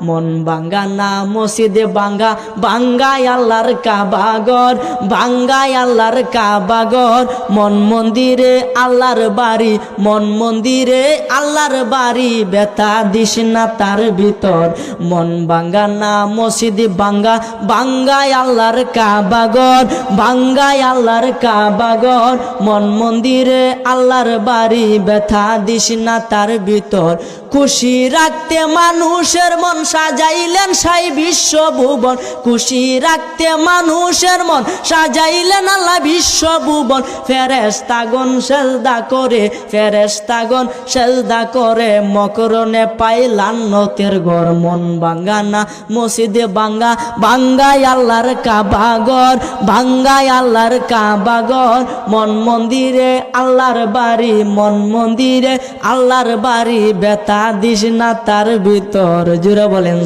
মন ভাঙ্গা না মসজিদে ভাঙ্গা, ভাঙ্গাই আল্লাহর কাবাগর, ভাঙ্গাই আল্লাহর কাবাগর। মন মন্দিরে আল্লাহর বাড়ি, মন মন্দিরে আল্লাহর বাড়ি, ব্যথা দিস না তার ভিতর। মন ভাঙ্গা না মসজিদে ভাঙ্গা, ভাঙ্গাই আল্লাহর কাবাগর, ভাঙ্গাই আল্লাহর কাবাগর। মন মন্দিরে আল্লাহর বাড়ি, ব্যথা দিস না তার ভিতর। খুশি রাখতে মানুষের মন সাজাইলেন সাই বিশ্বভুবন, খুশি রাখতে মানুষের মন সাজাইলেন আল্লাহ বিশ্বভুবন। ফেরেশতাগণ সেজদা করে, ফেরেশতাগণ সেজদা করে, মকরণে পাই লান্নতের ঘর। মন ভাঙ্গা না মসজিদে ভাঙ্গা, ভাঙ্গাই আল্লাহর কাবাগর, ভাঙ্গাই আল্লাহর কাবাগর। মন মন্দিরে আল্লাহর বাড়ি, মন মন্দিরে আল্লাহর বাড়ি, ব্যথা দিস না তার ভিতর। জুড়ে বলেন।